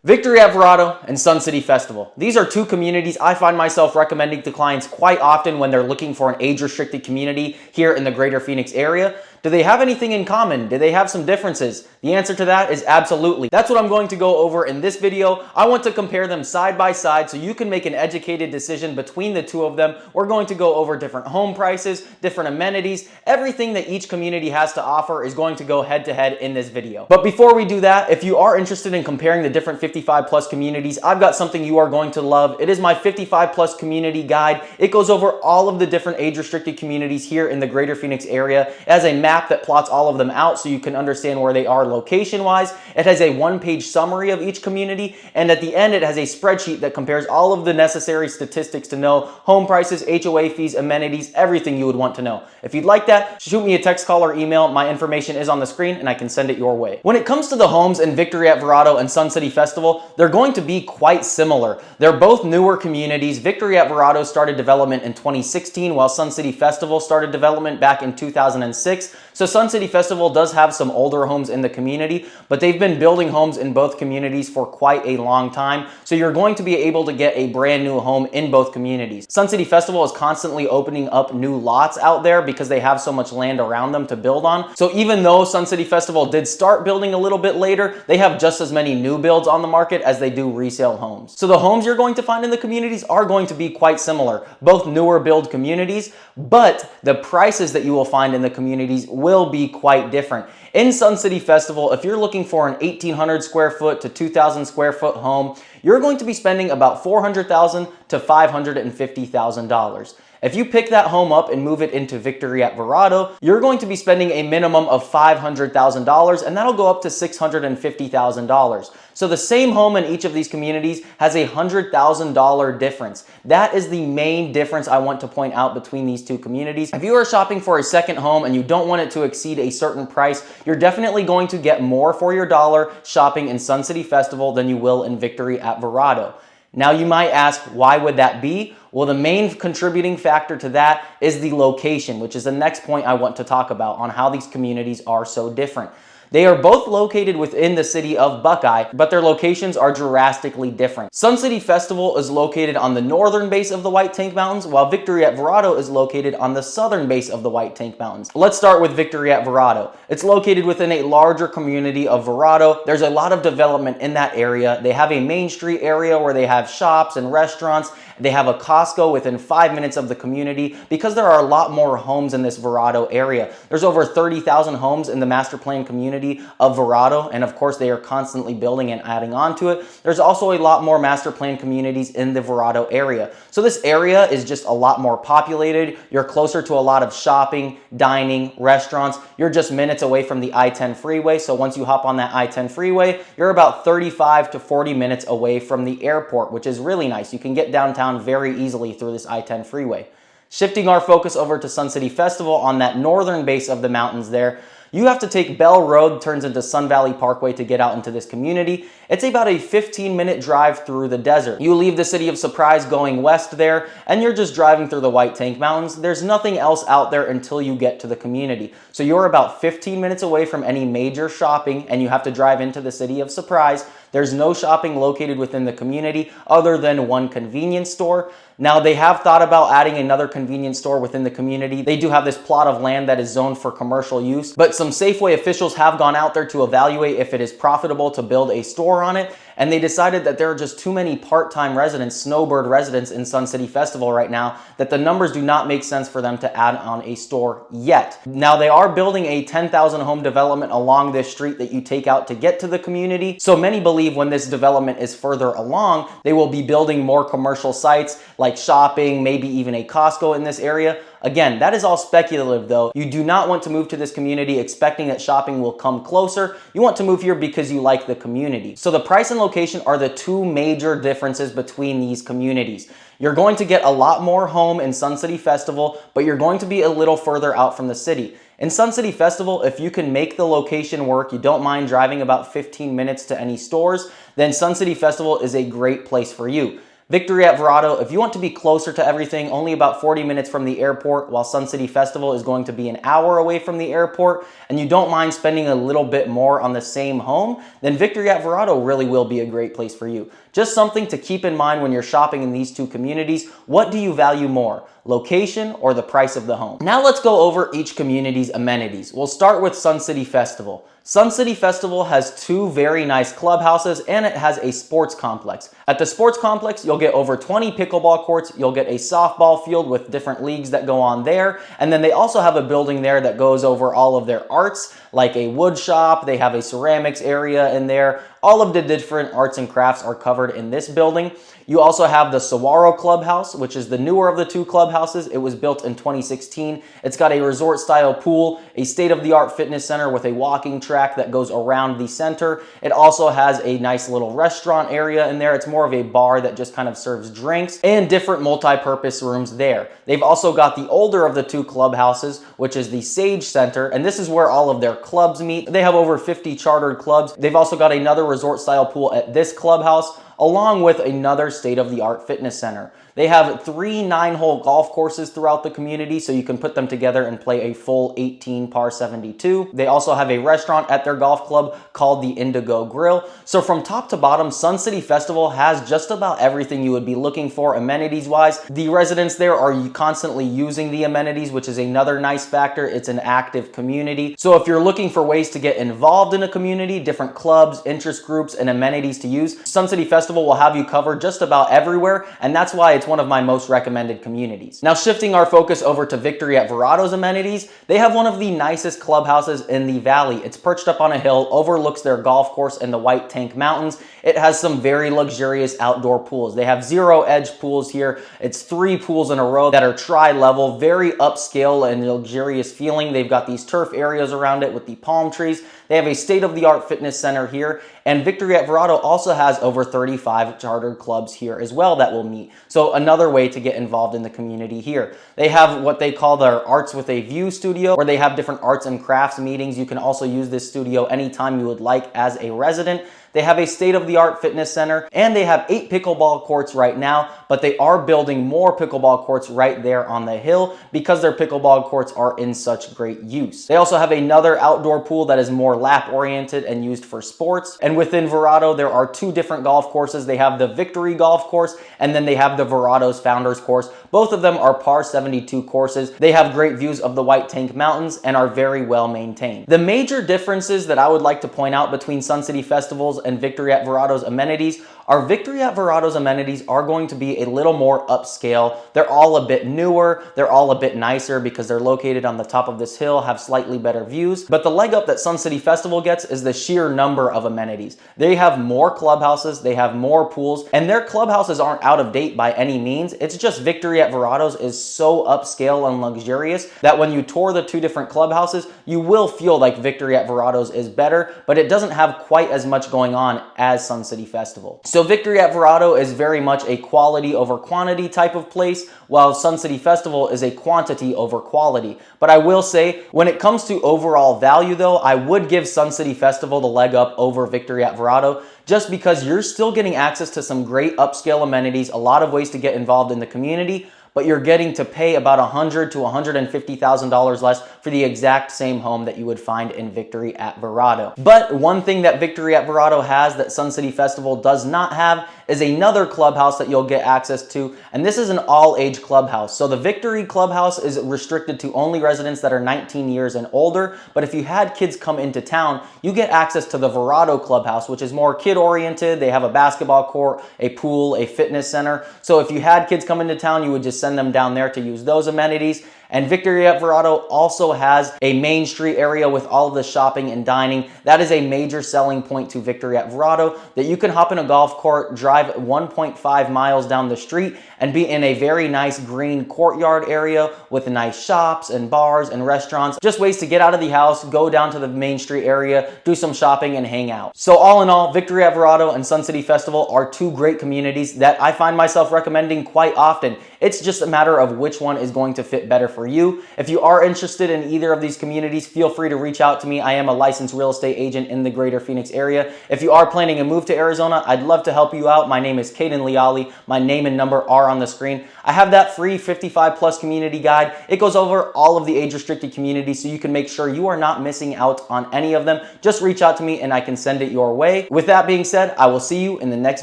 Victory at Verrado and Sun City Festival. These are two communities I find myself recommending to clients quite often when they're looking for an age-restricted community here in the greater Phoenix area. Do they have anything in common? Do they have some differences? The answer to that is absolutely. That's what I'm going to go over in this video. I want to compare them side by side so you can make an educated decision between the two of them. We're going to go over different home prices, different amenities, everything that each community has to offer is going to go head to head in this video. But before we do that, if you are interested in comparing the different 55 plus communities, I've got something you are going to love. It is my 55 plus community guide. It goes over all of the different age restricted communities here in the greater Phoenix area. It has a map that plots all of them out so you can understand where they are location wise. It has a one-page summary of each community, and at the end it has a spreadsheet that compares all of the necessary statistics to know home prices, HOA fees, amenities, everything you would want to know. If you'd like that, shoot me a text, call, or email. My information is on the screen and I can send it your way. When it comes to the homes in Victory at Verrado and Sun City Festival, they're going to be quite similar. They're both newer communities. Victory at Verrado started development in 2016 while Sun City Festival started development back in 2006. So Sun City Festival does have some older homes in the community, but they've been building homes in both communities for quite a long time. So you're going to be able to get a brand new home in both communities. Sun City Festival is constantly opening up new lots out there because they have so much land around them to build on. So even though Sun City Festival did start building a little bit later, they have just as many new builds on the market as they do resale homes. So the homes you're going to find in the communities are going to be quite similar, both newer build communities, but the prices that you will find in the communities will be quite different. In Sun City Festival, if you're looking for an 1,800 square foot to 2,000 square foot home, you're going to be spending about $400,000 to $550,000. If you pick that home up and move it into Victory at Verrado, you're going to be spending a minimum of $500,000, and that'll go up to $650,000. So the same home in each of these communities has a $100,000 difference. That is the main difference I want to point out between these two communities. If you are shopping for a second home and you don't want it to exceed a certain price, you're definitely going to get more for your dollar shopping in Sun City Festival than you will in Victory at Verrado. Now you might ask, why would that be? Well, the main contributing factor to that is the location, which is the next point I want to talk about on how these communities are so different. They are both located within the city of Buckeye, but their locations are drastically different. Sun City Festival is located on the northern base of the White Tank Mountains, while Victory at Verrado is located on the southern base of the White Tank Mountains. Let's start with Victory at Verrado. It's located within a larger community of Verrado. There's a lot of development in that area. They have a Main Street area where they have shops and restaurants. They have a Costco within 5 minutes of the community because there are a lot more homes in this Verrado area. There's over 30,000 homes in the master plan community of Verrado, and of course they are constantly building and adding on to it. There's also a lot more master plan communities in the Verrado area. So this area is just a lot more populated. You're closer to a lot of shopping, dining, restaurants. You're just minutes away from the I-10 freeway. So once you hop on that I-10 freeway, you're about 35 to 40 minutes away from the airport, which is really nice. You can get downtown very easily through this I-10 freeway. Shifting our focus over to Sun City Festival on that northern base of the mountains there, you have to take Bell Road, turns into Sun Valley Parkway to get out into this community. It's about a 15-minute drive through the desert. You leave the city of Surprise going west there, and you're just driving through the White Tank Mountains. There's nothing else out there until you get to the community. So you're about 15 minutes away from any major shopping, and you have to drive into the city of Surprise. There's no shopping located within the community other than one convenience store. Now, they have thought about adding another convenience store within the community. They do have this plot of land that is zoned for commercial use, but some Safeway officials have gone out there to evaluate if it is profitable to build a store on it, and they decided that there are just too many part-time residents, snowbird residents in Sun City Festival right now, that the numbers do not make sense for them to add on a store yet. Now, they are building a 10,000 home development along this street that you take out to get to the community. So many believe when this development is further along, they will be building more commercial sites like shopping, maybe even a Costco in this area. Again, that is all speculative though. You do not want to move to this community expecting that shopping will come closer. You want to move here because you like the community. So the price and location are the two major differences between these communities. You're going to get a lot more home in Sun City Festival, but you're going to be a little further out from the city. In Sun City Festival, if you can make the location work, you don't mind driving about 15 minutes to any stores, then Sun City Festival is a great place for you. Victory at Verrado, if you want to be closer to everything, only about 40 minutes from the airport, while Sun City Festival is going to be an hour away from the airport, and you don't mind spending a little bit more on the same home, then Victory at Verrado really will be a great place for you. Just something to keep in mind when you're shopping in these two communities. What do you value more, location or the price of the home? Now let's go over each community's amenities. We'll start with Sun City Festival. Sun City Festival has two very nice clubhouses and it has a sports complex. At the sports complex, you'll get over 20 pickleball courts, you'll get a softball field with different leagues that go on there, and then they also have a building there that goes over all of their arts, like a wood shop, they have a ceramics area in there. All of the different arts and crafts are covered in this building. You also have the Saguaro Clubhouse, which is the newer of the two clubhouses. It was built in 2016. It's got a resort-style pool, a state-of-the-art fitness center with a walking track that goes around the center. It also has a nice little restaurant area in there. It's more of a bar that just kind of serves drinks, and different multi-purpose rooms there. They've also got the older of the two clubhouses, which is the Sage Center, and this is where all of their clubs meet. They have over 50 chartered clubs. They've also got another resort-style pool at this clubhouse, along with another state-of-the-art fitness center. They have 3 9-hole golf courses throughout the community, so you can put them together and play a full 18 par 72. They also have a restaurant at their golf club called the Indigo Grill. So from top to bottom, Sun City Festival has just about everything you would be looking for amenities-wise. The residents there are constantly using the amenities, which is another nice factor. It's an active community. So if you're looking for ways to get involved in a community, different clubs, interest groups, and amenities to use, Sun City Festival will have you covered just about everywhere, and that's why it's one of my most recommended communities. Now shifting our focus over to Victory at Verrado's amenities, they have one of the nicest clubhouses in the valley. It's perched up on a hill, overlooks their golf course and the White Tank Mountains. It has some very luxurious outdoor pools. They have 0-edge pools here. It's 3 pools in a row that are tri-level, very upscale and luxurious feeling. They've got these turf areas around it with the palm trees. They have a state-of-the-art fitness center here, and Victory at Verrado also has over 35 chartered clubs here as well that will meet. So another way to get involved in the community here. They have what they call their Arts with a View studio, where they have different arts and crafts meetings. You can also use this studio anytime you would like as a resident. They have a state-of-the-art fitness center, and they have 8 pickleball courts right now, but they are building more pickleball courts right there on the hill because their pickleball courts are in such great use. They also have another outdoor pool that is more lap-oriented and used for sports. And within Verrado, there are 2 different golf courses. They have the Victory Golf Course, and then they have the Verrado's Founders Course. Both of them are par 72 courses. They have great views of the White Tank Mountains and are very well maintained. The major differences that I would like to point out between Sun City Festivals and Victory at Verrado's amenities are Victory at Verrado's amenities are going to be a little more upscale. They're all a bit newer. They're all a bit nicer because they're located on the top of this hill, have slightly better views. But the leg up that Sun City Festival gets is the sheer number of amenities. They have more clubhouses, they have more pools, and their clubhouses aren't out of date by any means. It's just Victory at Verrado's is so upscale and luxurious that when you tour the 2 different clubhouses, you will feel like Victory at Verrado's is better, but it doesn't have quite as much going on as Sun City Festival. So Victory at Verrado is very much a quality over quantity type of place, while Sun City Festival is a quantity over quality. But I will say, when it comes to overall value though, I would give Sun City Festival the leg up over Victory at Verrado, just because you're still getting access to some great upscale amenities, a lot of ways to get involved in the community, but you're getting to pay about $100,000 to $150,000 less for the exact same home that you would find in Victory at Verrado. But one thing that Victory at Verrado has that Sun City Festival does not have is another clubhouse that you'll get access to, and this is an all-age clubhouse. So the Victory Clubhouse is restricted to only residents that are 19 years and older, but if you had kids come into town, you get access to the Verrado Clubhouse, which is more kid-oriented. They have a basketball court, a pool, a fitness center. So if you had kids come into town, you would just send them down there to use those amenities. And Victory at Verrado also has a Main Street area with all of the shopping and dining. That is a major selling point to Victory at Verrado, that you can hop in a golf cart, drive 1.5 miles down the street, and be in a very nice green courtyard area with nice shops and bars and restaurants. Just ways to get out of the house, go down to the Main Street area, do some shopping and hang out. So all in all, Victory at Verrado and Sun City Festival are 2 great communities that I find myself recommending quite often. It's just a matter of which one is going to fit better for for you. If you are interested in either of these communities, feel free to reach out to me. I am a licensed real estate agent in the greater Phoenix area. If you are planning a move to Arizona, I'd love to help you out. My name is Caden Leali. My name and number are on the screen. I have that free 55 plus community guide. It goes over all of the age restricted communities so you can make sure you are not missing out on any of them. Just reach out to me and I can send it your way. With that being said, I will see you in the next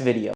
video.